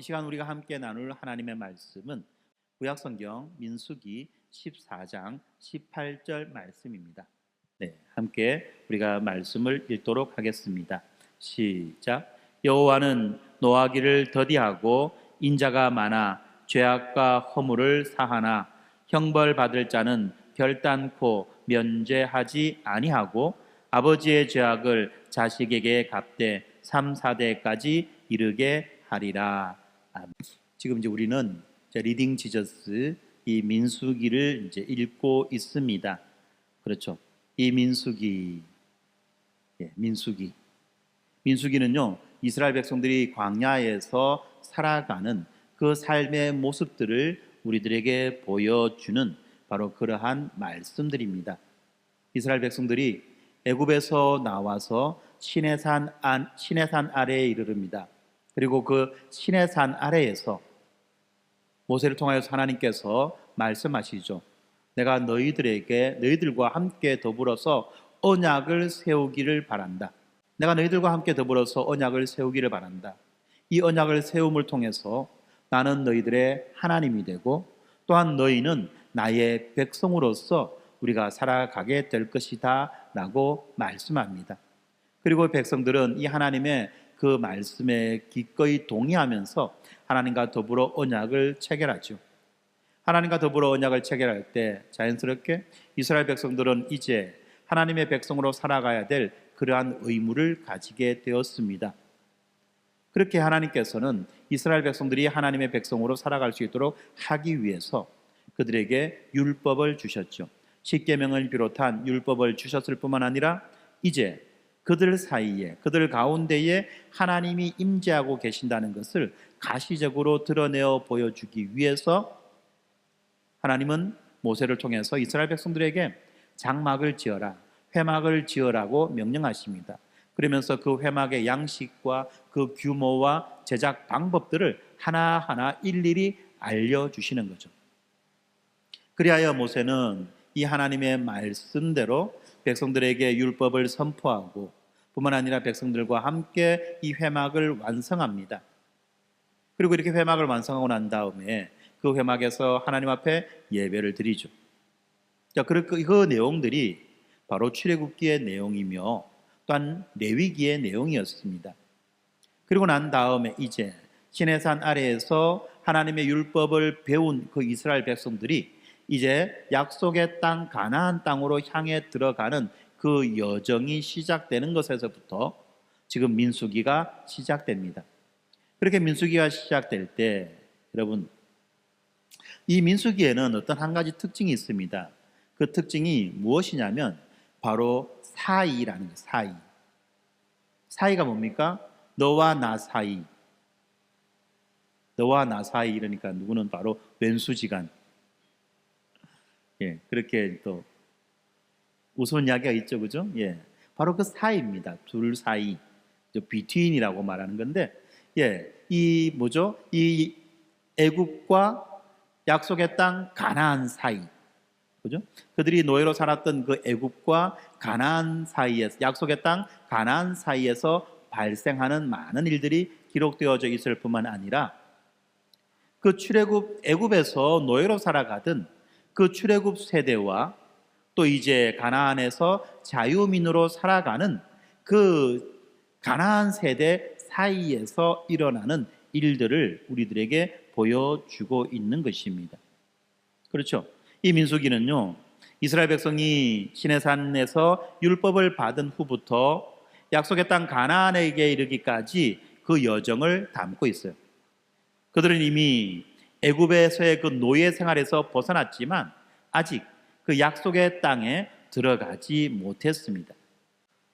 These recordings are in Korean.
시간 우리가 함께 나눌 하나님의 말씀은 구약성경 민수기 14장 18절 말씀입니다. 네, 함께 우리가 말씀을 읽도록 하겠습니다. 시작. 여호와는 노하기를 더디하고 인자가 많아 죄악과 허물을 사하나 형벌 받을 자는 결단코 면제하지 아니하고 아버지의 죄악을 자식에게 갚되 3, 4대까지 이르게 하리라. 아멘. 지금 이제 우리는 리딩 지저스 이 민수기를 이제 읽고 있습니다. 그렇죠? 이 민수기는요, 이스라엘 백성들이 광야에서 살아가는 그 삶의 모습들을 우리들에게 보여주는 바로 그러한 말씀들입니다. 이스라엘 백성들이 애굽에서 나와서 시내산 아래에 이르릅니다. 그리고 그 시내산 아래에서 모세를 통하여서 하나님께서 말씀하시죠. 내가 너희들과 함께 더불어서 언약을 세우기를 바란다. 내가 너희들과 함께 더불어서 언약을 세우기를 바란다. 이 언약을 세움을 통해서 나는 너희들의 하나님이 되고 또한 너희는 나의 백성으로서 우리가 살아가게 될 것이다 라고 말씀합니다. 그리고 백성들은 이 하나님의 그 말씀에 기꺼이 동의하면서 하나님과 더불어 언약을 체결하죠. 하나님과 더불어 언약을 체결할 때 자연스럽게 이스라엘 백성들은 이제 하나님의 백성으로 살아가야 될 그러한 의무를 가지게 되었습니다. 그렇게 하나님께서는 이스라엘 백성들이 하나님의 백성으로 살아갈 수 있도록 하기 위해서 그들에게 율법을 주셨죠. 십계명을 비롯한 율법을 주셨을 뿐만 아니라 이제 그들 사이에, 그들 가운데에 하나님이 임재하고 계신다는 것을 가시적으로 드러내어 보여주기 위해서 하나님은 모세를 통해서 이스라엘 백성들에게 장막을 지어라, 회막을 지어라고 명령하십니다. 그러면서 그 회막의 양식과 그 규모와 제작 방법들을 하나하나 일일이 알려주시는 거죠. 그리하여 모세는 이 하나님의 말씀대로 백성들에게 율법을 선포하고 뿐만 아니라 백성들과 함께 이 회막을 완성합니다. 그리고 이렇게 회막을 완성하고 난 다음에 그 회막에서 하나님 앞에 예배를 드리죠. 자, 그 내용들이 바로 출애굽기의 내용이며 또한 레위기의 내용이었습니다. 그리고 난 다음에 이제 시내산 아래에서 하나님의 율법을 배운 그 이스라엘 백성들이 이제 약속의 땅 가나안 땅으로 향해 들어가는 그 여정이 시작되는 것에서부터 지금 민수기가 시작됩니다. 그렇게 민수기가 시작될 때 여러분, 이 민수기에는 어떤 한 가지 특징이 있습니다. 그 특징이 무엇이냐면 바로 사이라는 거예요. 사이. 사이가 뭡니까? 너와 나 사이. 너와 나 사이 이러니까 누구는 바로 왼수지간. 예, 그렇게 또 우스운 이야기가 있죠, 그죠? 예, 바로 그 사이입니다. 둘 사이, between이라고 말하는 건데, 예, 이 뭐죠? 이 애굽과 약속의 땅 가나안 사이, 그죠? 그들이 노예로 살았던 그 애굽과 가나안 사이에서, 약속의 땅 가나안 사이에서 발생하는 많은 일들이 기록되어져 있을 뿐만 아니라 그 출애굽 애굽에서 노예로 살아가던 그 출애굽 세대와 또 이제 가나안에서 자유민으로 살아가는 그 가나안 세대 사이에서 일어나는 일들을 우리들에게 보여주고 있는 것입니다. 그렇죠? 이 민수기는요, 이스라엘 백성이 시내산에서 율법을 받은 후부터 약속의 땅 가나안에게 이르기까지 그 여정을 담고 있어요. 그들은 이미 애굽에서의 그 노예 생활에서 벗어났지만 아직 그 약속의 땅에 들어가지 못했습니다.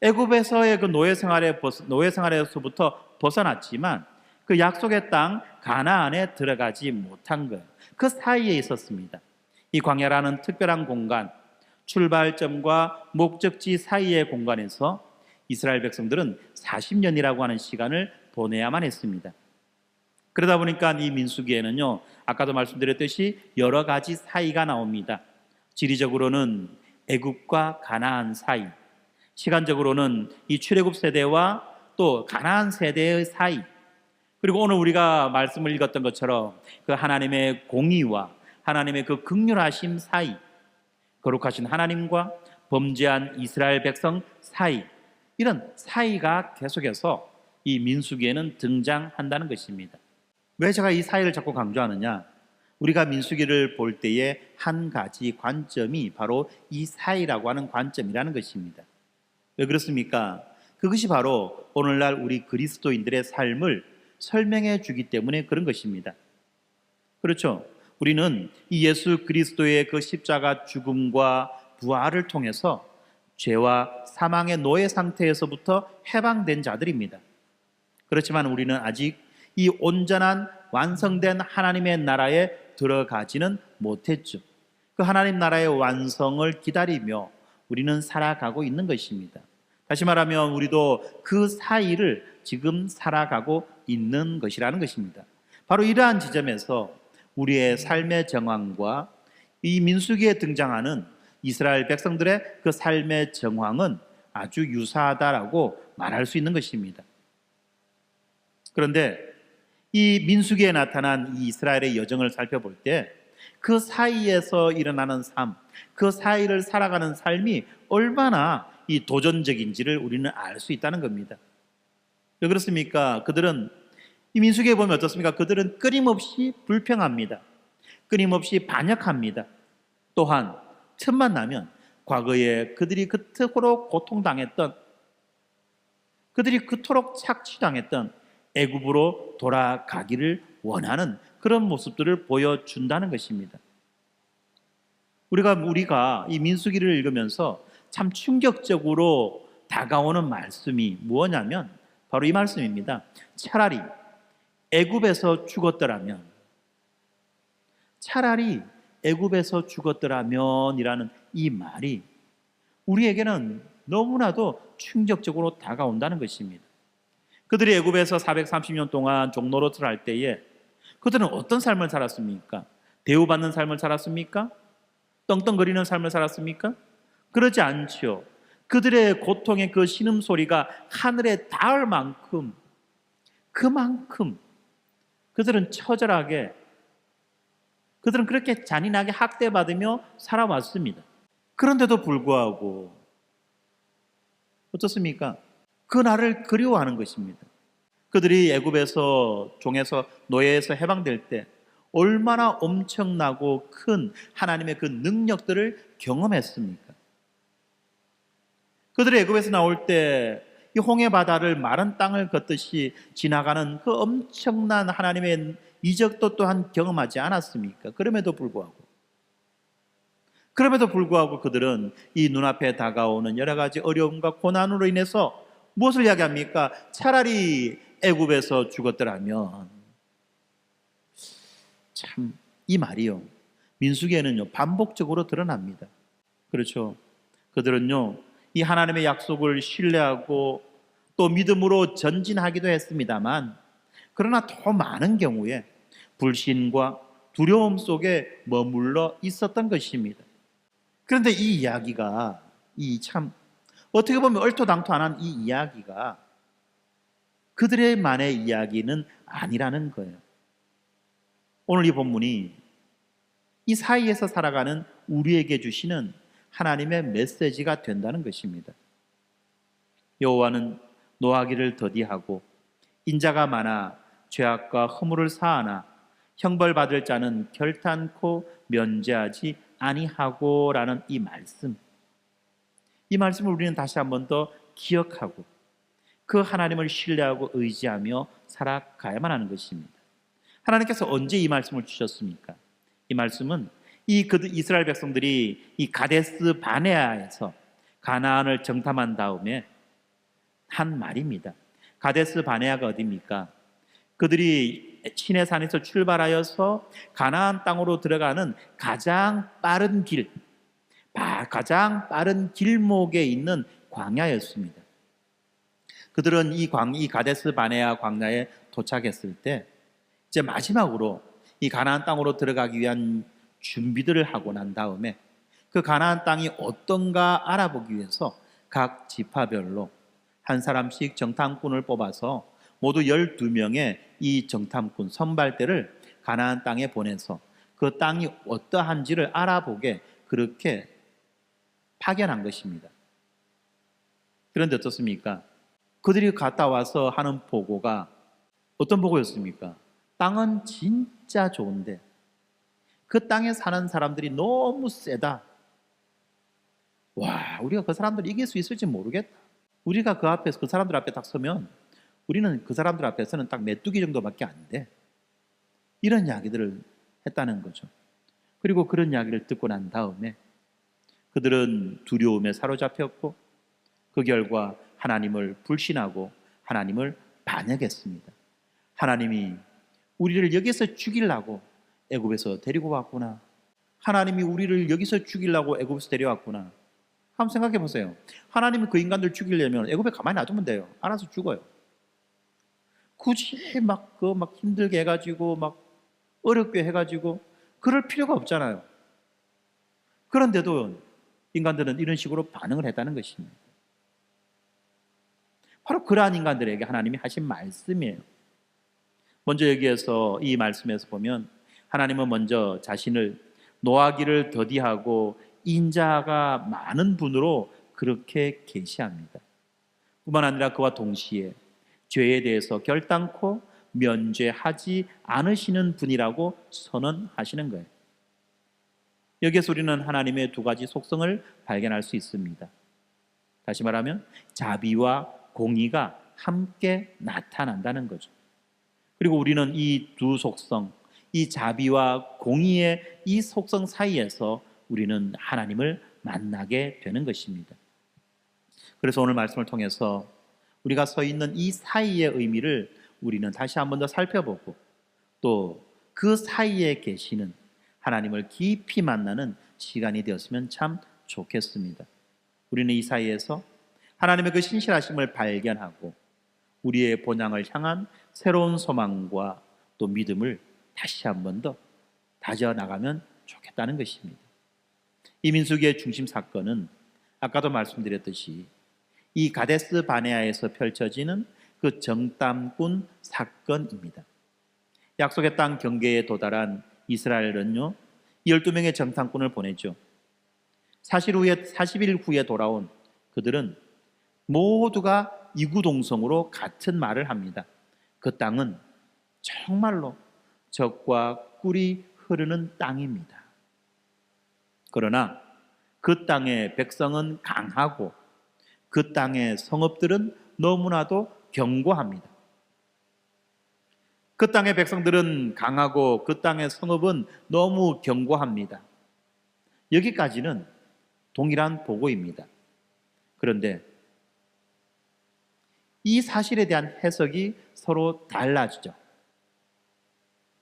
애굽에서의 그 노예 생활에서부터 벗어났지만 그 약속의 땅 가나안에 들어가지 못한 거예요. 그 사이에 있었습니다. 이 광야라는 특별한 공간, 출발점과 목적지 사이의 공간에서 이스라엘 백성들은 40년이라고 하는 시간을 보내야만 했습니다. 그러다 보니까 이 민수기에는요, 아까도 말씀드렸듯이 여러 가지 사이가 나옵니다. 지리적으로는 애굽과 가나안 사이, 시간적으로는 이 출애굽 세대와 또 가나안 세대의 사이, 그리고 오늘 우리가 말씀을 읽었던 것처럼 그 하나님의 공의와 하나님의 그 긍휼하심 사이, 거룩하신 하나님과 범죄한 이스라엘 백성 사이, 이런 사이가 계속해서 이 민수기에는 등장한다는 것입니다. 왜 제가 이 사이를 자꾸 강조하느냐? 우리가 민수기를 볼 때에 한 가지 관점이 바로 이 사이라고 하는 관점이라는 것입니다. 왜 그렇습니까? 그것이 바로 오늘날 우리 그리스도인들의 삶을 설명해 주기 때문에 그런 것입니다. 그렇죠? 우리는 이 예수 그리스도의 그 십자가 죽음과 부활을 통해서 죄와 사망의 노예 상태에서부터 해방된 자들입니다. 그렇지만 우리는 아직 이 온전한 완성된 하나님의 나라에 들어가지는 못했죠. 그 하나님 나라의 완성을 기다리며 우리는 살아가고 있는 것입니다. 다시 말하면 우리도 그 사이를 지금 살아가고 있는 것이라는 것입니다. 바로 이러한 지점에서 우리의 삶의 정황과 이 민수기에 등장하는 이스라엘 백성들의 그 삶의 정황은 아주 유사하다라고 말할 수 있는 것입니다. 그런데 이 민수기에 나타난 이 이스라엘의 여정을 살펴볼 때 그 사이에서 일어나는 삶, 그 사이를 살아가는 삶이 얼마나 이 도전적인지를 우리는 알 수 있다는 겁니다. 왜 그렇습니까? 그들은 이 민수기에 보면 어떻습니까? 그들은 끊임없이 불평합니다. 끊임없이 반역합니다. 또한 틈만 나면 과거에 그들이 그토록 고통당했던, 그들이 그토록 착취당했던 애굽으로 돌아가기를 원하는 그런 모습들을 보여준다는 것입니다. 우리가 이 민수기를 읽으면서 참 충격적으로 다가오는 말씀이 무엇냐면 바로 이 말씀입니다. 차라리 애굽에서 죽었더라면, 차라리 애굽에서 죽었더라면이라는 이 말이 우리에게는 너무나도 충격적으로 다가온다는 것입니다. 그들이 애굽에서 430년 동안 종노릇을 할 때에 그들은 어떤 삶을 살았습니까? 대우받는 삶을 살았습니까? 떵떵거리는 삶을 살았습니까? 그러지 않죠. 그들의 고통의 그 신음소리가 하늘에 닿을 만큼, 그만큼 그들은 처절하게, 그들은 그렇게 잔인하게 학대받으며 살아왔습니다. 그런데도 불구하고 어떻습니까? 그 날을 그리워하는 것입니다. 그들이 애굽에서 종에서 노예에서 해방될 때 얼마나 엄청나고 큰 하나님의 그 능력들을 경험했습니까? 그들이 애굽에서 나올 때 이 홍해 바다를 마른 땅을 걷듯이 지나가는 그 엄청난 하나님의 이적도 또한 경험하지 않았습니까? 그럼에도 불구하고 그들은 이 눈앞에 다가오는 여러 가지 어려움과 고난으로 인해서 무엇을 이야기합니까? 차라리 애굽에서 죽었더라면. 참, 이 말이요, 민수기에는요 반복적으로 드러납니다. 그렇죠? 그들은요 이 하나님의 약속을 신뢰하고 또 믿음으로 전진하기도 했습니다만, 그러나 더 많은 경우에 불신과 두려움 속에 머물러 있었던 것입니다. 그런데 이 이야기가, 어떻게 보면 얼토당토안한 이 이야기가 그들의만의 이야기는 아니라는 거예요. 오늘 이 본문이 이 사이에서 살아가는 우리에게 주시는 하나님의 메시지가 된다는 것입니다. 여호와는 노하기를 더디하고 인자가 많아 죄악과 허물을 사하나 형벌받을 자는 결탄코 면제하지 아니하고 라는 이 말씀을 우리는 다시 한 번 더 기억하고 그 하나님을 신뢰하고 의지하며 살아가야만 하는 것입니다. 하나님께서 언제 이 말씀을 주셨습니까? 이 말씀은 이스라엘 백성들이 이 가데스 바네아에서 가나안을 정탐한 다음에 한 말입니다. 가데스 바네아가 어디입니까? 그들이 시내산에서 출발하여서 가나안 땅으로 들어가는 가장 빠른 길목에 있는 광야였습니다. 그들은 이 가데스 바네아 광야에 도착했을 때 이제 마지막으로 이 가나안 땅으로 들어가기 위한 준비들을 하고 난 다음에 그 가나안 땅이 어떤가 알아보기 위해서 각 지파별로 한 사람씩 정탐꾼을 뽑아서 모두 12명의 이 정탐꾼 선발대를 가나안 땅에 보내서 그 땅이 어떠한지를 알아보게 그렇게 파견한 것입니다. 그런데 어떻습니까? 그들이 갔다 와서 하는 보고가 어떤 보고였습니까? 땅은 진짜 좋은데 그 땅에 사는 사람들이 너무 세다. 와, 우리가 그 사람들 이길 수 있을지 모르겠다. 우리가 그 앞에서 그 사람들 앞에 딱 서면 우리는 그 사람들 앞에서는 딱 메뚜기 정도밖에 안 돼. 이런 이야기들을 했다는 거죠. 그리고 그런 이야기를 듣고 난 다음에 그들은 두려움에 사로잡혔고 그 결과 하나님을 불신하고 하나님을 반역했습니다. 하나님이 우리를 여기서 죽이려고 애굽에서 데리고 왔구나. 하나님이 우리를 여기서 죽이려고 애굽에서 데려왔구나. 한번 생각해 보세요. 하나님이 그 인간들 죽이려면 애굽에 가만히 놔두면 돼요. 알아서 죽어요. 굳이 막 힘들게 해가지고 막 어렵게 해가지고 그럴 필요가 없잖아요. 그런데도 인간들은 이런 식으로 반응을 했다는 것입니다. 바로 그러한 인간들에게 하나님이 하신 말씀이에요. 먼저 여기에서 이 말씀에서 보면 하나님은 먼저 자신을 노하기를 더디하고 인자가 많은 분으로 그렇게 계시합니다. 뿐만 아니라 그와 동시에 죄에 대해서 결단코 면죄하지 않으시는 분이라고 선언하시는 거예요. 여기에서 우리는 하나님의 두 가지 속성을 발견할 수 있습니다. 다시 말하면 자비와 공의가 함께 나타난다는 거죠. 그리고 우리는 이 두 속성, 이 자비와 공의의 이 속성 사이에서 우리는 하나님을 만나게 되는 것입니다. 그래서 오늘 말씀을 통해서 우리가 서 있는 이 사이의 의미를 우리는 다시 한 번 더 살펴보고 또 그 사이에 계시는 하나님을 깊이 만나는 시간이 되었으면 참 좋겠습니다. 우리는 이 사이에서 하나님의 그 신실하심을 발견하고 우리의 본향을 향한 새로운 소망과 또 믿음을 다시 한 번 더 다져나가면 좋겠다는 것입니다. 이 민수기의 중심 사건은 아까도 말씀드렸듯이 이 가데스 바네아에서 펼쳐지는 그 정탐꾼 사건입니다. 약속의 땅 경계에 도달한 이스라엘은요 12명의 정탐꾼을 보내죠. 40일 후에 돌아온 그들은 모두가 이구동성으로 같은 말을 합니다. 그 땅은 정말로 젖과 꿀이 흐르는 땅입니다. 그러나 그 땅의 백성은 강하고 그 땅의 성읍들은 너무나도 견고합니다. 그 땅의 백성들은 강하고 그 땅의 성읍은 너무 견고합니다. 여기까지는 동일한 보고입니다. 그런데 이 사실에 대한 해석이 서로 달라지죠.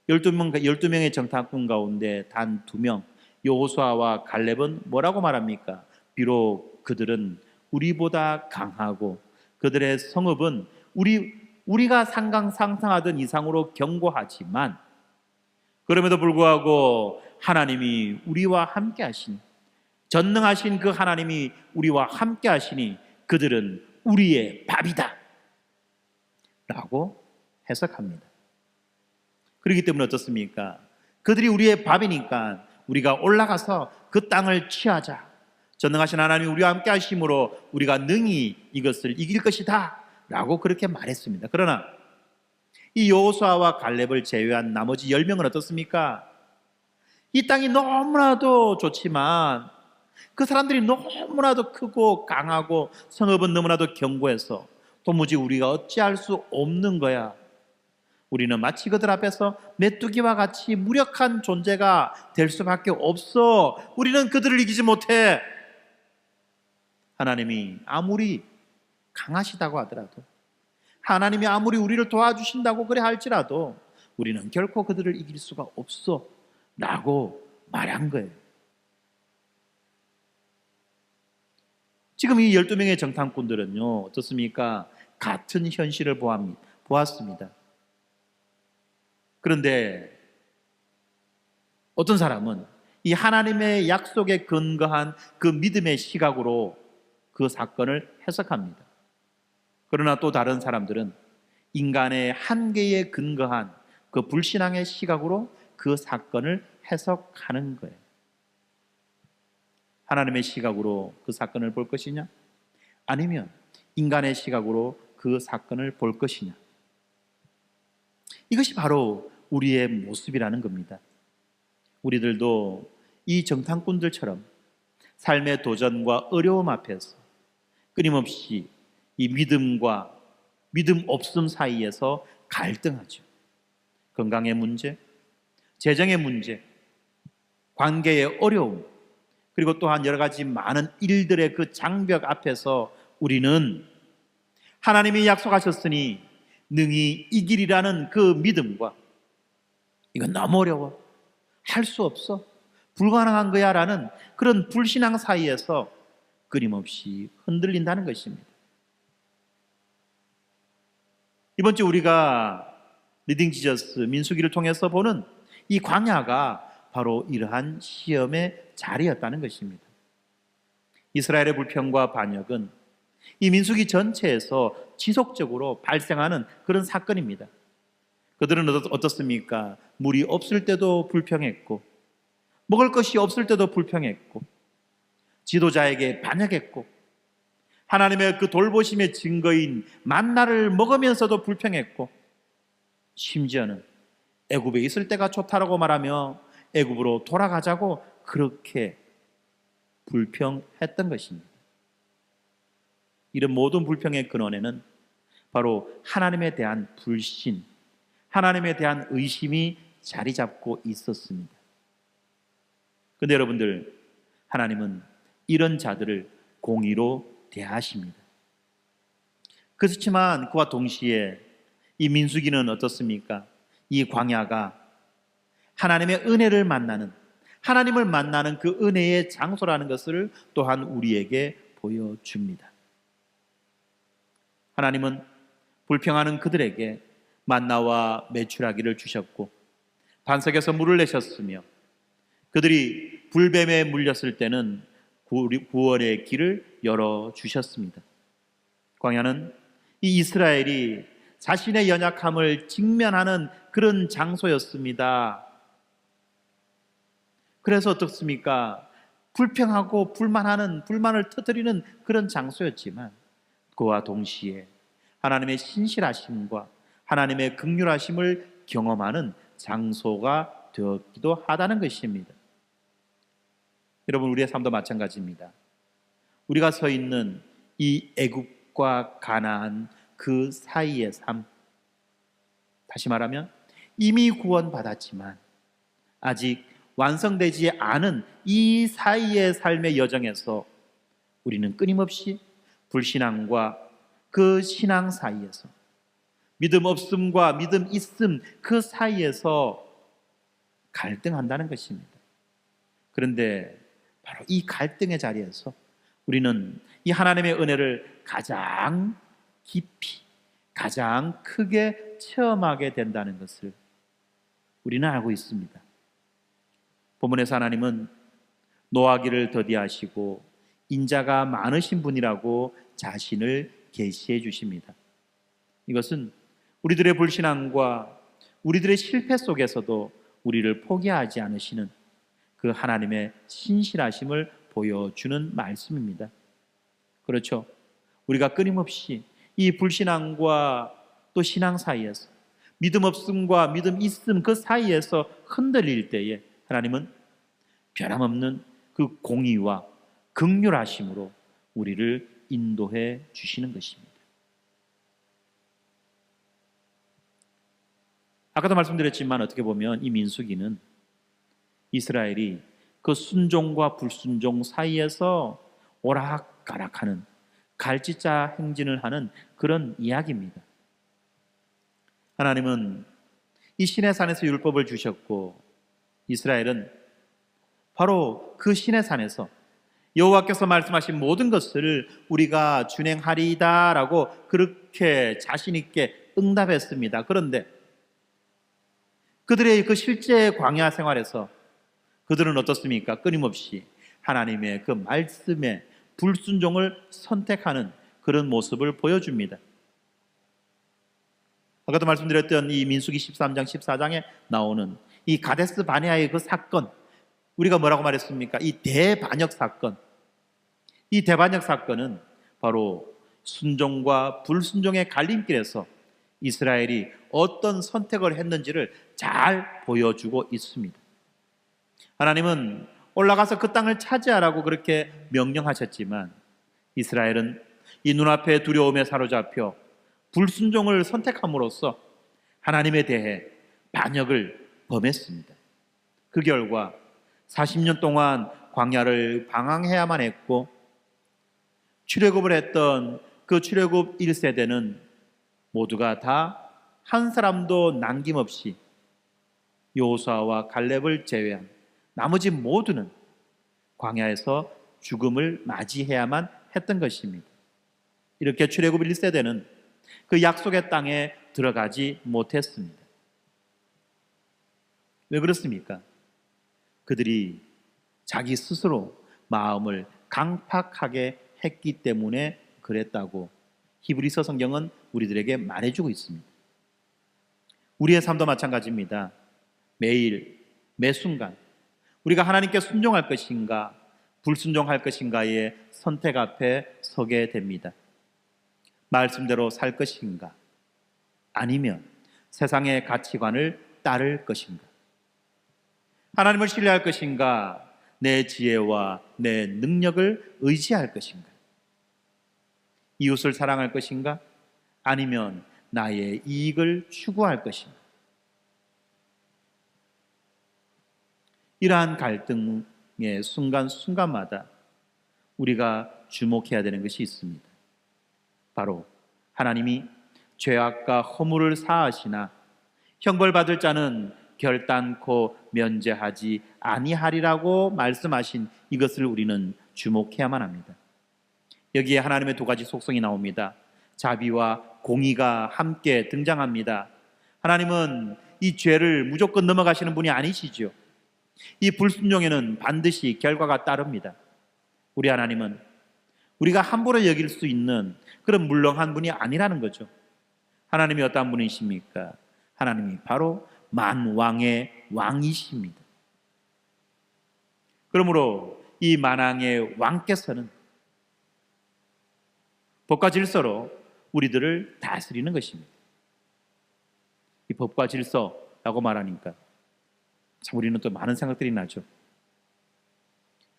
12명의 정탐꾼 가운데 단 2명, 여호수아와 갈렙은 뭐라고 말합니까? 비록 그들은 우리보다 강하고 그들의 성읍은 우리가 상상하던 이상으로 견고하지만 그럼에도 불구하고 하나님이 우리와 함께 하시니 전능하신 그 하나님이 우리와 함께 하시니 그들은 우리의 밥이다 라고 해석합니다. 그렇기 때문에 어떻습니까? 그들이 우리의 밥이니까 우리가 올라가서 그 땅을 취하자. 전능하신 하나님이 우리와 함께 하심으로 우리가 능히 이것을 이길 것이다 라고 그렇게 말했습니다. 그러나 이 여호수아와 갈렙을 제외한 나머지 10명은 어떻습니까? 이 땅이 너무나도 좋지만 그 사람들이 너무나도 크고 강하고 성읍은 너무나도 견고해서 도무지 우리가 어찌할 수 없는 거야. 우리는 마치 그들 앞에서 메뚜기와 같이 무력한 존재가 될 수밖에 없어. 우리는 그들을 이기지 못해. 하나님이 아무리 강하시다고 하더라도 하나님이 아무리 우리를 도와주신다고 그래 할지라도 우리는 결코 그들을 이길 수가 없어 라고 말한 거예요. 지금 이 12명의 정탐꾼들은요 어떻습니까? 같은 현실을 보았습니다. 그런데 어떤 사람은 이 하나님의 약속에 근거한 그 믿음의 시각으로 그 사건을 해석합니다. 그러나 또 다른 사람들은 인간의 한계에 근거한 그 불신앙의 시각으로 그 사건을 해석하는 거예요. 하나님의 시각으로 그 사건을 볼 것이냐? 아니면 인간의 시각으로 그 사건을 볼 것이냐? 이것이 바로 우리의 모습이라는 겁니다. 우리들도 이 정탐꾼들처럼 삶의 도전과 어려움 앞에서 끊임없이 이 믿음과 믿음 없음 사이에서 갈등하죠. 건강의 문제, 재정의 문제, 관계의 어려움, 그리고 또한 여러 가지 많은 일들의 그 장벽 앞에서 우리는 하나님이 약속하셨으니 능히 이기리라는 그 믿음과 이건 너무 어려워, 할 수 없어, 불가능한 거야 라는 그런 불신앙 사이에서 끊임없이 흔들린다는 것입니다. 이번 주 우리가 리딩 지저스 민수기를 통해서 보는 이 광야가 바로 이러한 시험의 자리였다는 것입니다. 이스라엘의 불평과 반역은 이 민수기 전체에서 지속적으로 발생하는 그런 사건입니다. 그들은 어떻습니까? 물이 없을 때도 불평했고, 먹을 것이 없을 때도 불평했고, 지도자에게 반역했고, 하나님의 그 돌보심의 증거인 만나를 먹으면서도 불평했고, 심지어는 애굽에 있을 때가 좋다라고 말하며 애굽으로 돌아가자고 그렇게 불평했던 것입니다. 이런 모든 불평의 근원에는 바로 하나님에 대한 불신, 하나님에 대한 의심이 자리 잡고 있었습니다. 그런데 여러분들, 하나님은 이런 자들을 공의로 대하십니다. 그렇지만 그와 동시에 이 민수기는 어떻습니까? 이 광야가 하나님의 은혜를 만나는, 하나님을 만나는 그 은혜의 장소라는 것을 또한 우리에게 보여줍니다. 하나님은 불평하는 그들에게 만나와 메추라기를 주셨고 반석에서 물을 내셨으며 그들이 불뱀에 물렸을 때는 구원의 길을 열어주셨습니다. 광야는 이 이스라엘이 자신의 연약함을 직면하는 그런 장소였습니다. 그래서 어떻습니까? 불평하고 불만을 터뜨리는 그런 장소였지만 그와 동시에 하나님의 신실하심과 하나님의 긍휼하심을 경험하는 장소가 되었기도 하다는 것입니다. 여러분, 우리의 삶도 마찬가지입니다. 우리가 서 있는 이 애굽과 가나안 그 사이의 삶, 다시 말하면 이미 구원받았지만 아직 완성되지 않은 이 사이의 삶의 여정에서 우리는 끊임없이 불신앙과 그 신앙 사이에서, 믿음 없음과 믿음 있음 그 사이에서 갈등한다는 것입니다. 그런데 바로 이 갈등의 자리에서 우리는 이 하나님의 은혜를 가장 깊이, 가장 크게 체험하게 된다는 것을 우리는 알고 있습니다. 본문에서 하나님은 노하기를 더디하시고 인자가 많으신 분이라고 자신을 계시해 주십니다. 이것은 우리들의 불신앙과 우리들의 실패 속에서도 우리를 포기하지 않으시는 그 하나님의 신실하심을 보여주는 말씀입니다. 그렇죠. 우리가 끊임없이 이 불신앙과 또 신앙 사이에서, 믿음 없음과 믿음 있음 그 사이에서 흔들릴 때에 하나님은 변함없는 그 공의와 긍휼하심으로 우리를 인도해 주시는 것입니다. 아까도 말씀드렸지만 어떻게 보면 이 민수기는 이스라엘이 그 순종과 불순종 사이에서 오락가락하는 갈지자 행진을 하는 그런 이야기입니다. 하나님은 이 시내산에서 율법을 주셨고 이스라엘은 바로 그 시내산에서 여호와께서 말씀하신 모든 것을 우리가 준행하리이다라고 그렇게 자신 있게 응답했습니다. 그런데 그들의 그 실제 광야 생활에서 그들은 어떻습니까? 끊임없이 하나님의 그 말씀에 불순종을 선택하는 그런 모습을 보여줍니다. 아까도 말씀드렸던 이 민수기 13장 14장에 나오는 이 가데스 바네아의 그 사건, 우리가 뭐라고 말했습니까? 이 대반역 사건. 이 대반역 사건은 바로 순종과 불순종의 갈림길에서 이스라엘이 어떤 선택을 했는지를 잘 보여주고 있습니다. 하나님은 올라가서 그 땅을 차지하라고 그렇게 명령하셨지만 이스라엘은 이 눈앞의 두려움에 사로잡혀 불순종을 선택함으로써 하나님에 대해 반역을 범했습니다. 그 결과 40년 동안 광야를 방황해야만 했고, 출애굽을 했던 그 출애굽 1세대는 모두가 다 한 사람도 남김없이 여호수아와 갈렙을 제외한 나머지 모두는 광야에서 죽음을 맞이해야만 했던 것입니다. 이렇게 출애굽 1세대는 그 약속의 땅에 들어가지 못했습니다. 왜 그렇습니까? 그들이 자기 스스로 마음을 강팍하게 했기 때문에 그랬다고 히브리서 성경은 우리들에게 말해주고 있습니다. 우리의 삶도 마찬가지입니다. 매일, 매 순간 우리가 하나님께 순종할 것인가 불순종할 것인가의 선택 앞에 서게 됩니다. 말씀대로 살 것인가 아니면 세상의 가치관을 따를 것인가, 하나님을 신뢰할 것인가 내 지혜와 내 능력을 의지할 것인가, 이웃을 사랑할 것인가 아니면 나의 이익을 추구할 것인가. 이러한 갈등의 순간순간마다 우리가 주목해야 되는 것이 있습니다. 바로 하나님이 죄악과 허물을 사하시나 형벌받을 자는 결단코 면제하지 아니하리라고 말씀하신 이것을 우리는 주목해야만 합니다. 여기에 하나님의 두 가지 속성이 나옵니다. 자비와 공의가 함께 등장합니다. 하나님은 이 죄를 무조건 넘어가시는 분이 아니시죠. 이 불순종에는 반드시 결과가 따릅니다. 우리 하나님은 우리가 함부로 여길 수 있는 그런 물렁한 분이 아니라는 거죠. 하나님이 어떤 분이십니까? 하나님이 바로 만왕의 왕이십니다. 그러므로 이 만왕의 왕께서는 법과 질서로 우리들을 다스리는 것입니다. 이 법과 질서라고 말하니까 참 우리는 또 많은 생각들이 나죠.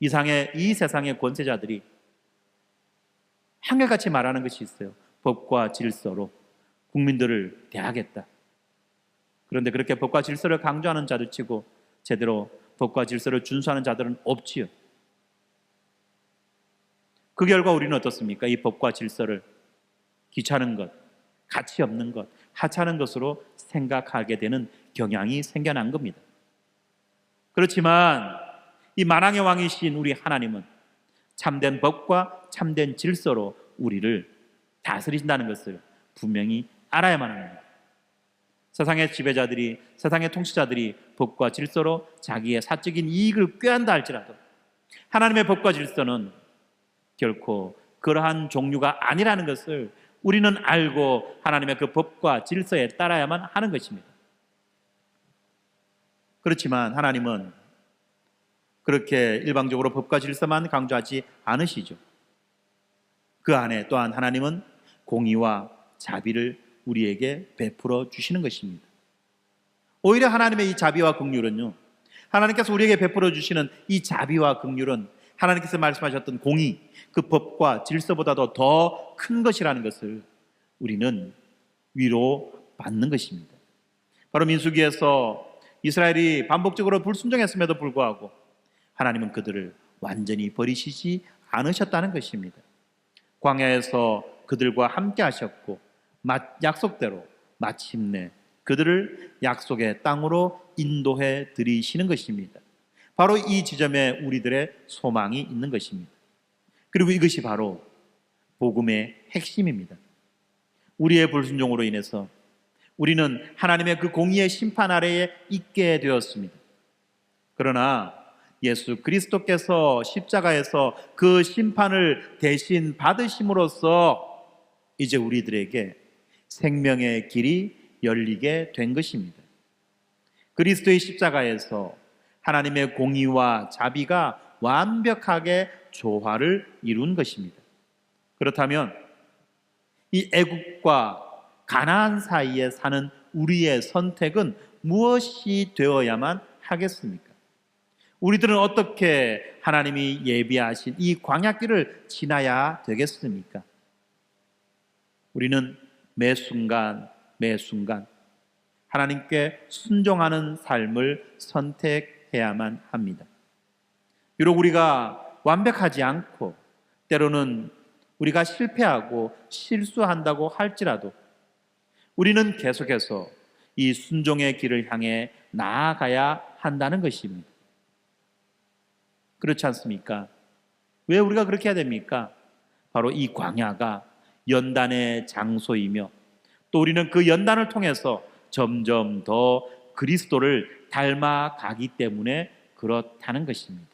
이 세상의 권세자들이 한결같이 말하는 것이 있어요. 법과 질서로 국민들을 대하겠다. 그런데 그렇게 법과 질서를 강조하는 자들 치고 제대로 법과 질서를 준수하는 자들은 없지요. 그 결과 우리는 어떻습니까? 이 법과 질서를 귀찮은 것, 가치 없는 것, 하찮은 것으로 생각하게 되는 경향이 생겨난 겁니다. 그렇지만 이 만왕의 왕이신 우리 하나님은 참된 법과 참된 질서로 우리를 다스리신다는 것을 분명히 알아야만 합니다. 세상의 지배자들이, 세상의 통치자들이 법과 질서로 자기의 사적인 이익을 꾀한다 할지라도 하나님의 법과 질서는 결코 그러한 종류가 아니라는 것을 우리는 알고 하나님의 그 법과 질서에 따라야만 하는 것입니다. 그렇지만 하나님은 그렇게 일방적으로 법과 질서만 강조하지 않으시죠. 그 안에 또한 하나님은 공의와 자비를 우리에게 베풀어 주시는 것입니다. 오히려 하나님의 이 자비와 긍휼은요, 하나님께서 우리에게 베풀어 주시는 이 자비와 긍휼은 하나님께서 말씀하셨던 공의, 그 법과 질서보다도 더 큰 것이라는 것을 우리는 위로받는 것입니다. 바로 민수기에서 이스라엘이 반복적으로 불순종했음에도 불구하고 하나님은 그들을 완전히 버리시지 않으셨다는 것입니다. 광야에서 그들과 함께 하셨고 약속대로 마침내 그들을 약속의 땅으로 인도해 드리시는 것입니다. 바로 이 지점에 우리들의 소망이 있는 것입니다. 그리고 이것이 바로 복음의 핵심입니다. 우리의 불순종으로 인해서 우리는 하나님의 그 공의의 심판 아래에 있게 되었습니다. 그러나 예수 그리스도께서 십자가에서 그 심판을 대신 받으심으로써 이제 우리들에게 생명의 길이 열리게 된 것입니다. 그리스도의 십자가에서 하나님의 공의와 자비가 완벽하게 조화를 이룬 것입니다. 그렇다면 이 애국과 가나안 사이에 사는 우리의 선택은 무엇이 되어야만 하겠습니까? 우리들은 어떻게 하나님이 예비하신 이 광야길을 지나야 되겠습니까? 우리는 매 순간 하나님께 순종하는 삶을 선택해야만 합니다. 비록 우리가 완벽하지 않고 때로는 우리가 실패하고 실수한다고 할지라도 우리는 계속해서 이 순종의 길을 향해 나아가야 한다는 것입니다. 그렇지 않습니까? 왜 우리가 그렇게 해야 됩니까? 바로 이 광야가 연단의 장소이며 또 우리는 그 연단을 통해서 점점 더 그리스도를 닮아가기 때문에 그렇다는 것입니다.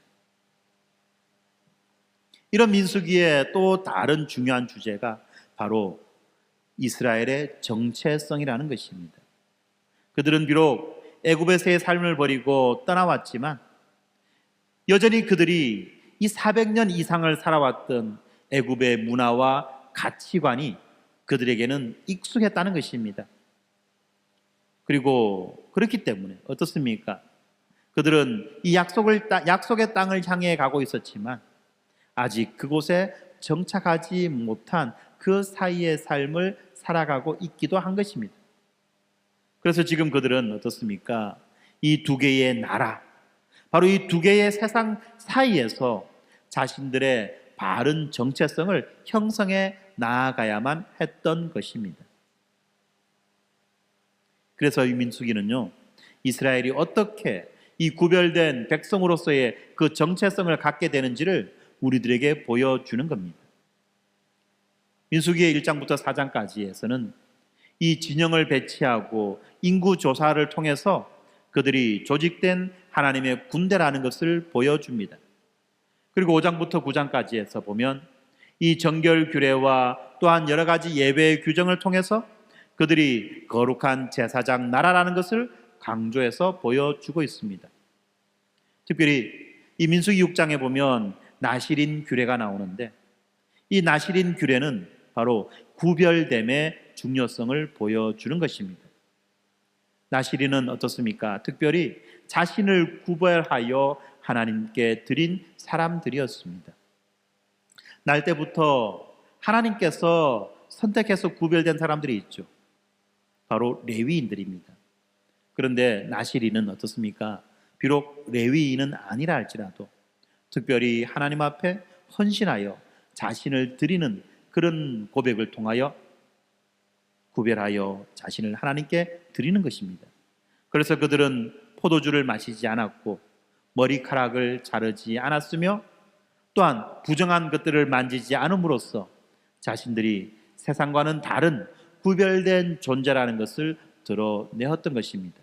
이런 민수기의 또 다른 중요한 주제가 바로 이스라엘의 정체성이라는 것입니다. 그들은 비록 애굽에서의 삶을 버리고 떠나왔지만 여전히 그들이 이 400년 이상을 살아왔던 애굽의 문화와 가치관이 그들에게는 익숙했다는 것입니다. 그리고 그렇기 때문에 어떻습니까? 그들은 이 약속의 땅을 향해 가고 있었지만 아직 그곳에 정착하지 못한 그 사이의 삶을 살아가고 있기도 한 것입니다. 그래서 지금 그들은 어떻습니까? 이 두 개의 나라, 바로 이 두 개의 세상 사이에서 자신들의 바른 정체성을 형성해 나아가야만 했던 것입니다. 그래서 이 민수기는요, 이스라엘이 어떻게 이 구별된 백성으로서의 그 정체성을 갖게 되는지를 우리들에게 보여주는 겁니다. 민수기의 1장부터 4장까지에서는 이 진영을 배치하고 인구 조사를 통해서 그들이 조직된 하나님의 군대라는 것을 보여줍니다. 그리고 5장부터 9장까지에서 보면 이 정결 규례와 또한 여러 가지 예배의 규정을 통해서 그들이 거룩한 제사장 나라라는 것을 강조해서 보여주고 있습니다. 특별히 이 민수기 6장에 보면 나실인 규례가 나오는데 이 나실인 규례는 바로 구별됨의 중요성을 보여주는 것입니다. 나실인은 어떻습니까? 특별히 자신을 구별하여 하나님께 드린 사람들이었습니다. 날 때부터 하나님께서 선택해서 구별된 사람들이 있죠. 바로 레위인들입니다. 그런데 나실인은 어떻습니까? 비록 레위인은 아니라 할지라도 특별히 하나님 앞에 헌신하여 자신을 드리는 그런 고백을 통하여 구별하여 자신을 하나님께 드리는 것입니다. 그래서 그들은 포도주를 마시지 않았고 머리카락을 자르지 않았으며 또한 부정한 것들을 만지지 않음으로써 자신들이 세상과는 다른 구별된 존재라는 것을 드러내었던 것입니다.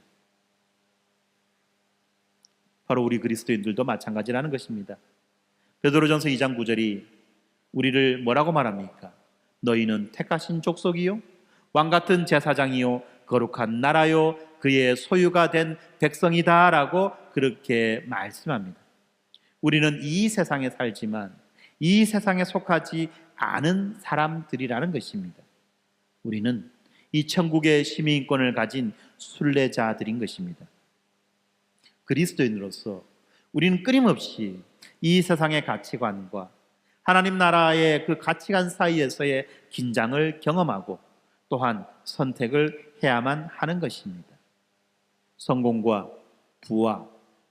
바로 우리 그리스도인들도 마찬가지라는 것입니다. 베드로전서 2장 9절이 우리를 뭐라고 말합니까? 너희는 택하신 족속이요 왕같은 제사장이요 거룩한 나라요 그의 소유가 된 백성이다 라고 그렇게 말씀합니다. 우리는 이 세상에 살지만 이 세상에 속하지 않은 사람들이라는 것입니다. 우리는 이 천국의 시민권을 가진 순례자들인 것입니다. 그리스도인으로서 우리는 끊임없이 이 세상의 가치관과 하나님 나라의 그 가치관 사이에서의 긴장을 경험하고 또한 선택을 해야만 하는 것입니다. 성공과 부와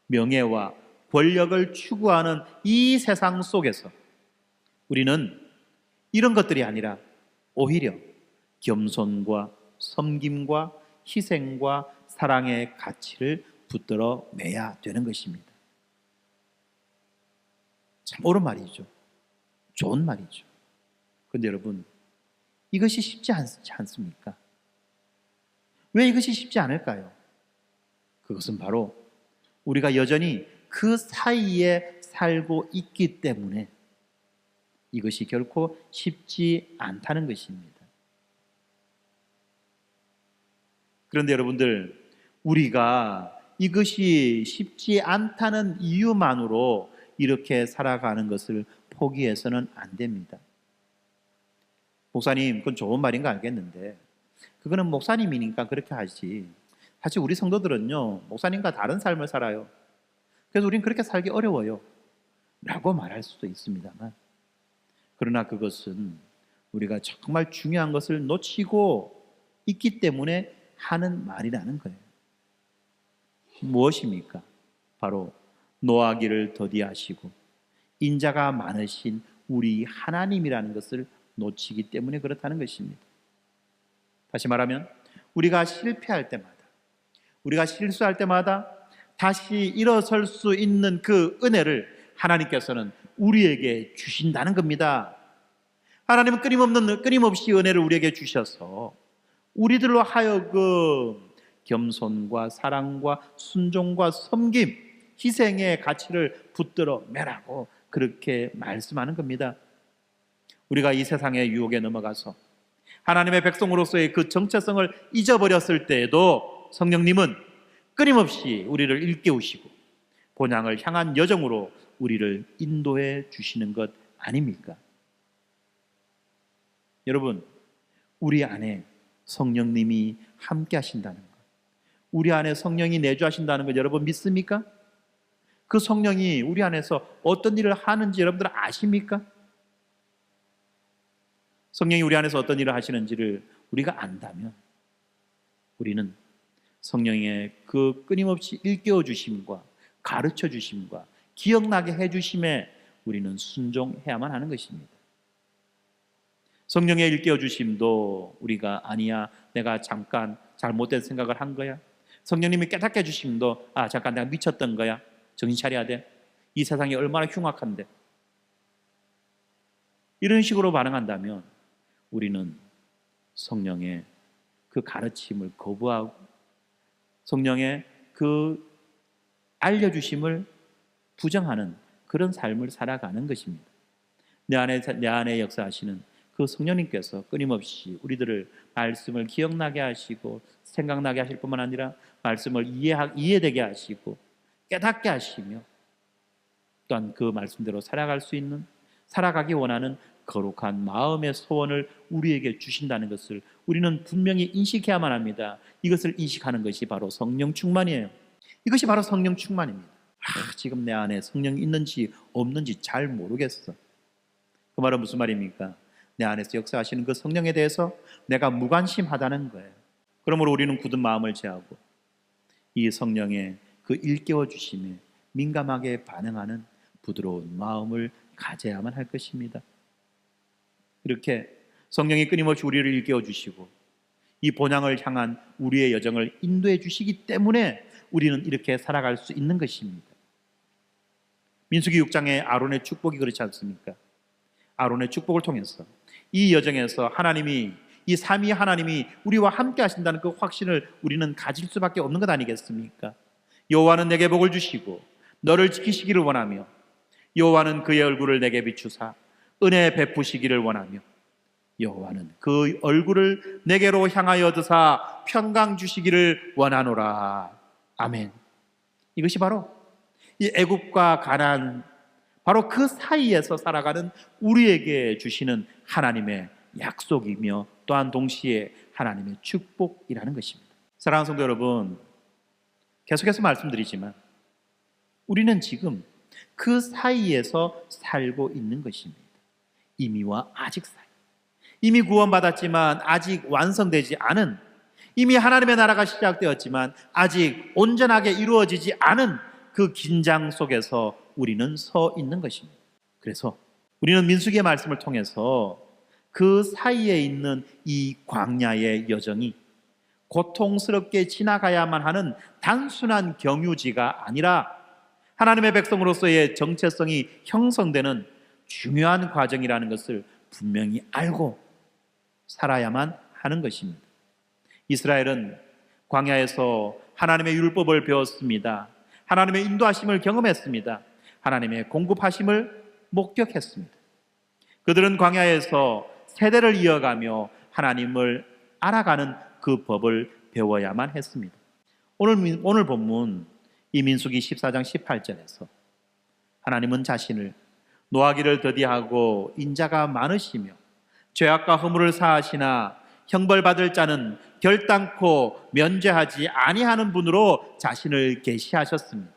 명예와 권력을 추구하는 이 세상 속에서 우리는 이런 것들이 아니라 오히려 겸손과 섬김과 희생과 사랑의 가치를 붙들어 매야 되는 것입니다. 참 옳은 말이죠. 좋은 말이죠. 그런데 여러분, 이것이 쉽지 않지 않습니까? 왜 이것이 쉽지 않을까요? 그것은 바로 우리가 여전히 그 사이에 살고 있기 때문에 이것이 결코 쉽지 않다는 것입니다. 그런데 여러분들, 우리가 이것이 쉽지 않다는 이유만으로 이렇게 살아가는 것을 포기해서는 안 됩니다. 목사님, 그건 좋은 말인 거 알겠는데 그거는 목사님이니까 그렇게 하지, 사실 우리 성도들은요 목사님과 다른 삶을 살아요. 그래서 우리는 그렇게 살기 어려워요 라고 말할 수도 있습니다만, 그러나 그것은 우리가 정말 중요한 것을 놓치고 있기 때문에 하는 말이라는 거예요. 무엇입니까? 바로 노하기를 더디하시고 인자가 많으신 우리 하나님이라는 것을 놓치기 때문에 그렇다는 것입니다. 다시 말하면 우리가 실패할 때마다, 우리가 실수할 때마다 다시 일어설 수 있는 그 은혜를 하나님께서는 우리에게 주신다는 겁니다. 하나님은 끊임없이 은혜를 우리에게 주셔서 우리들로 하여금 겸손과 사랑과 순종과 섬김, 희생의 가치를 붙들어 매라고 그렇게 말씀하는 겁니다. 우리가 이 세상의 유혹에 넘어가서 하나님의 백성으로서의 그 정체성을 잊어버렸을 때에도 성령님은 끊임없이 우리를 일깨우시고 본향을 향한 여정으로 우리를 인도해 주시는 것 아닙니까? 여러분, 우리 안에 성령님이 함께 하신다는 것, 우리 안에 성령이 내주하신다는 것 여러분 믿습니까? 그 성령이 우리 안에서 어떤 일을 하는지 여러분들 아십니까? 성령이 우리 안에서 어떤 일을 하시는지를 우리가 안다면 우리는 성령의 그 끊임없이 일깨워 주심과 가르쳐 주심과 기억나게 해 주심에 우리는 순종해야만 하는 것입니다. 성령의 일깨워 주심도 우리가 아니야, 내가 잠깐 잘못된 생각을 한 거야. 성령님이 깨닫게 해 주심도 잠깐 내가 미쳤던 거야, 정신 차려야 돼, 이 세상이 얼마나 흉악한데, 이런 식으로 반응한다면 우리는 성령의 그 가르침을 거부하고 성령의 그 알려주심을 부정하는 그런 삶을 살아가는 것입니다. 내 안에 역사하시는 그 성령님께서 끊임없이 우리들을 말씀을 기억나게 하시고 생각나게 하실 뿐만 아니라 말씀을 이해되게 하시고 깨닫게 하시며 또한 그 말씀대로 살아가기 원하는 거룩한 마음의 소원을 우리에게 주신다는 것을 우리는 분명히 인식해야만 합니다. 이것을 인식하는 것이 바로 성령 충만이에요. 이것이 바로 성령 충만입니다. 지금 내 안에 성령이 있는지 없는지 잘 모르겠어. 그 말은 무슨 말입니까? 내 안에서 역사하시는 그 성령에 대해서 내가 무관심하다는 거예요. 그러므로 우리는 굳은 마음을 제하고 이 성령의 그 일깨워 주심에 민감하게 반응하는 부드러운 마음을 가져야만 할 것입니다. 이렇게 성령이 끊임없이 우리를 일깨워 주시고 이 본향을 향한 우리의 여정을 인도해 주시기 때문에 우리는 이렇게 살아갈 수 있는 것입니다. 민수기 6장의 아론의 축복이 그렇지 않습니까? 아론의 축복을 통해서 이 여정에서 이 삼위 하나님이 우리와 함께 하신다는 그 확신을 우리는 가질 수밖에 없는 것 아니겠습니까? 여호와는 내게 복을 주시고 너를 지키시기를 원하며 여호와는 그의 얼굴을 내게 비추사 은혜 베푸시기를 원하며 여호와는 그 얼굴을 내게로 향하여 드사 평강 주시기를 원하노라. 아멘. 이것이 바로 이 애굽과 가나안, 바로 그 사이에서 살아가는 우리에게 주시는 하나님의 약속이며 또한 동시에 하나님의 축복이라는 것입니다. 사랑하는 성도 여러분, 계속해서 말씀드리지만 우리는 지금 그 사이에서 살고 있는 것입니다. 이미와 아직 사이, 이미 구원받았지만 아직 완성되지 않은, 이미 하나님의 나라가 시작되었지만 아직 온전하게 이루어지지 않은 그 긴장 속에서 우리는 서 있는 것입니다. 그래서 우리는 민수기의 말씀을 통해서 그 사이에 있는 이 광야의 여정이 고통스럽게 지나가야만 하는 단순한 경유지가 아니라 하나님의 백성으로서의 정체성이 형성되는 중요한 과정이라는 것을 분명히 알고 살아야만 하는 것입니다. 이스라엘은 광야에서 하나님의 율법을 배웠습니다. 하나님의 인도하심을 경험했습니다. 하나님의 공급하심을 목격했습니다. 그들은 광야에서 세대를 이어가며 하나님을 알아가는 그 법을 배워야만 했습니다. 오늘 본문 이 민수기 14장 18절에서 하나님은 자신을 노하기를 더디하고 인자가 많으시며 죄악과 허물을 사하시나 형벌받을 자는 결단코 면죄하지 아니하는 분으로 자신을 계시하셨습니다.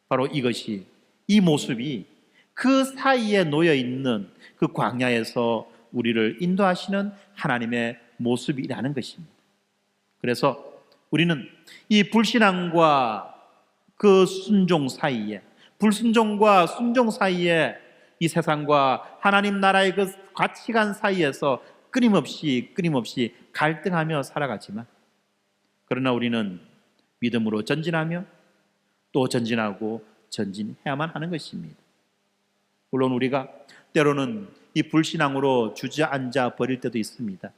바로 이것이, 이 모습이 그 사이에 놓여 있는 그 광야에서 우리를 인도하시는 하나님의 모습이라는 것입니다. 그래서 우리는 이 불신앙과 그 순종 사이에, 불순종과 순종 사이에, 이 세상과 하나님 나라의 그 가치관 사이에서 끊임없이 갈등하며 살아가지만, 그러나 우리는 믿음으로 전진하며 또 전진하고 전진해야만 하는 것입니다. 물론 우리가 때로는 이 불신앙으로 주저앉아 버릴 때도 있습니다.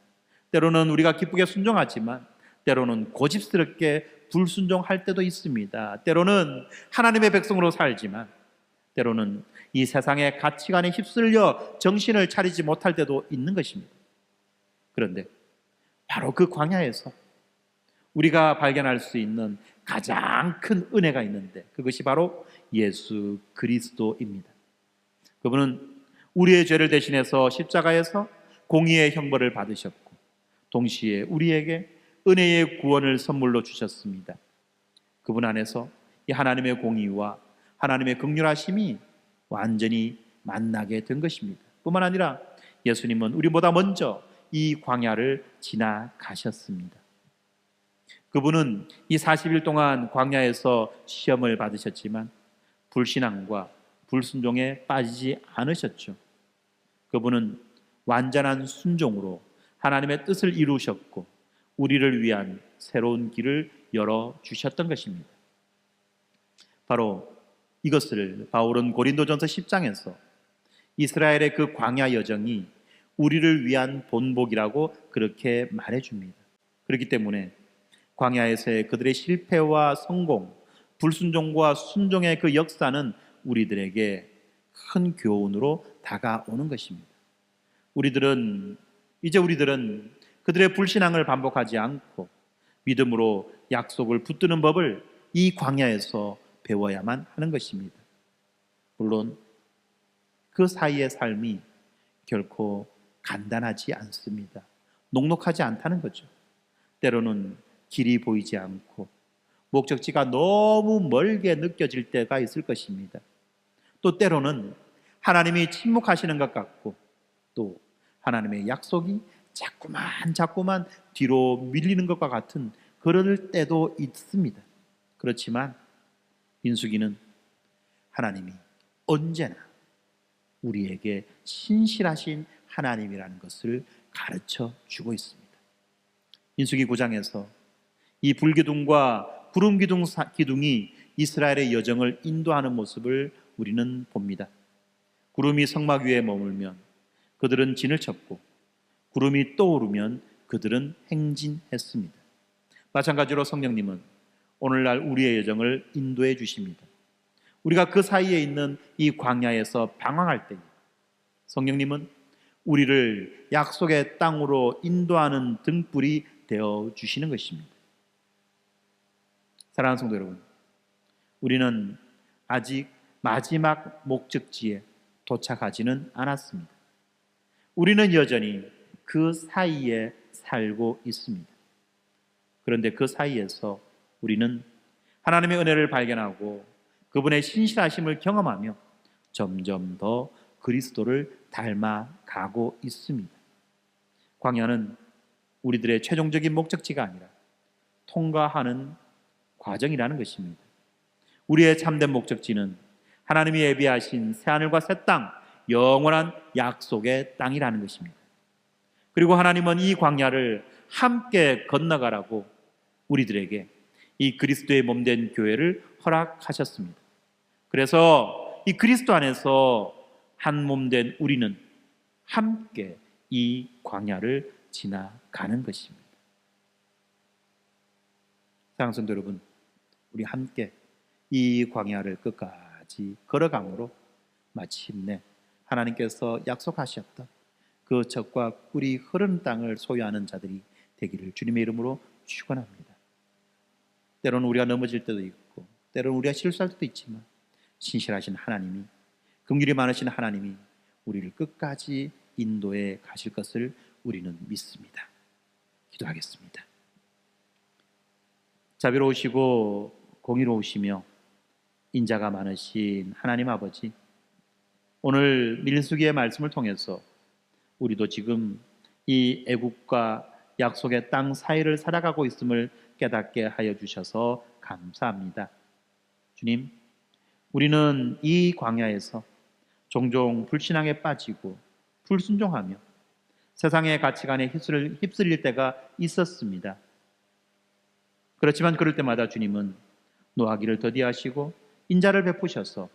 때로는 우리가 기쁘게 순종하지만 때로는 고집스럽게 불순종할 때도 있습니다. 때로는 하나님의 백성으로 살지만 때로는 이 세상의 가치관에 휩쓸려 정신을 차리지 못할 때도 있는 것입니다. 그런데 바로 그 광야에서 우리가 발견할 수 있는 가장 큰 은혜가 있는데, 그것이 바로 예수 그리스도입니다. 그분은 우리의 죄를 대신해서 십자가에서 공의의 형벌을 받으셨고 동시에 우리에게 은혜의 구원을 선물로 주셨습니다. 그분 안에서 이 하나님의 공의와 하나님의 긍휼하심이 완전히 만나게 된 것입니다. 뿐만 아니라 예수님은 우리보다 먼저 이 광야를 지나가셨습니다. 그분은 이 40일 동안 광야에서 시험을 받으셨지만 불신앙과 불순종에 빠지지 않으셨죠. 그분은 완전한 순종으로 하나님의 뜻을 이루셨고 우리를 위한 새로운 길을 열어주셨던 것입니다. 바로 이것을 바울은 고린도전서 10장에서 이스라엘의 그 광야 여정이 우리를 위한 본보기라고 그렇게 말해줍니다. 그렇기 때문에 광야에서의 그들의 실패와 성공, 불순종과 순종의 그 역사는 우리들에게 큰 교훈으로 다가오는 것입니다. 우리들은 그들의 불신앙을 반복하지 않고 믿음으로 약속을 붙드는 법을 이 광야에서 배워야만 하는 것입니다. 물론 그 사이의 삶이 결코 간단하지 않습니다. 녹록하지 않다는 거죠. 때로는 길이 보이지 않고 목적지가 너무 멀게 느껴질 때가 있을 것입니다. 또 때로는 하나님이 침묵하시는 것 같고 또 하나님의 약속이 자꾸만 뒤로 밀리는 것과 같은 그럴 때도 있습니다. 그렇지만 민수기는 하나님이 언제나 우리에게 신실하신 하나님이라는 것을 가르쳐 주고 있습니다. 민수기 9장에서 이 불기둥과 구름기둥이 이스라엘의 여정을 인도하는 모습을 우리는 봅니다. 구름이 성막 위에 머물면 그들은 진을 쳤고 구름이 떠오르면 그들은 행진했습니다. 마찬가지로 성령님은 오늘날 우리의 여정을 인도해 주십니다. 우리가 그 사이에 있는 이 광야에서 방황할 때 성령님은 우리를 약속의 땅으로 인도하는 등불이 되어 주시는 것입니다. 사랑하는 성도 여러분, 우리는 아직 마지막 목적지에 도착하지는 않았습니다. 우리는 여전히 그 사이에 살고 있습니다. 그런데 그 사이에서 우리는 하나님의 은혜를 발견하고 그분의 신실하심을 경험하며 점점 더 그리스도를 닮아가고 있습니다. 광야는 우리들의 최종적인 목적지가 아니라 통과하는 과정이라는 것입니다. 우리의 참된 목적지는 하나님이 예비하신 새하늘과 새 땅, 영원한 약속의 땅이라는 것입니다. 그리고 하나님은 이 광야를 함께 건너가라고 우리들에게 이 그리스도의 몸된 교회를 허락하셨습니다. 그래서 이 그리스도 안에서 한 몸된 우리는 함께 이 광야를 지나가는 것입니다. 사랑하는 성도 여러분, 우리 함께 이 광야를 끝까지 걸어감으로 마침내 하나님께서 약속하셨던 그 젖과 꿀이 흐르는 땅을 소유하는 자들이 되기를 주님의 이름으로 축원합니다. 때로는 우리가 넘어질 때도 있고 때로는 우리가 실수할 때도 있지만 신실하신 하나님이, 긍휼이 많으신 하나님이 우리를 끝까지 인도해 가실 것을 우리는 믿습니다. 기도하겠습니다. 자비로우시고 공의로우시며 인자가 많으신 하나님 아버지, 오늘 민수기의 말씀을 통해서 우리도 지금 이 애국과 약속의 땅 사이를 살아가고 있음을 깨닫게 하여 주셔서 감사합니다. 주님, 우리는 이 광야에서 종종 불신앙에 빠지고 불순종하며 세상의 가치관에 휩쓸릴 때가 있었습니다. 그렇지만 그럴 때마다 주님은 노하기를 더디하시고 인자를 베푸셔서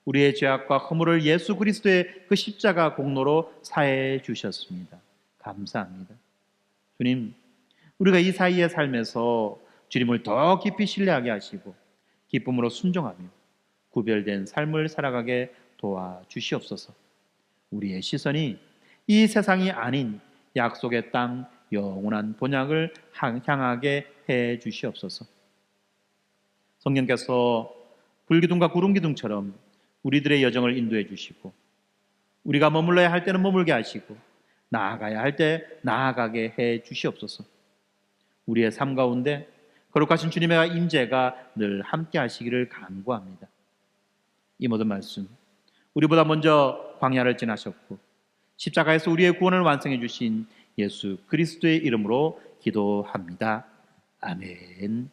우리의 죄악과 허물을 예수 그리스도의 그 십자가 공로로 사해 주셨습니다. 감사합니다. 주님, 우리가 이 사이의 삶에서 주님을 더 깊이 신뢰하게 하시고 기쁨으로 순종하며 구별된 삶을 살아가게 도와주시옵소서. 우리의 시선이 이 세상이 아닌 약속의 땅 영원한 본향을 향하게 해 주시옵소서. 성령께서 불기둥과 구름기둥처럼 우리들의 여정을 인도해 주시고 우리가 머물러야 할 때는 머물게 하시고 나아가야 할 때 나아가게 해 주시옵소서. 우리의 삶 가운데 거룩하신 주님의 임재가 늘 함께 하시기를 간구합니다. 이 모든 말씀, 우리보다 먼저 광야를 지나셨고 십자가에서 우리의 구원을 완성해 주신 예수 그리스도의 이름으로 기도합니다. 아멘.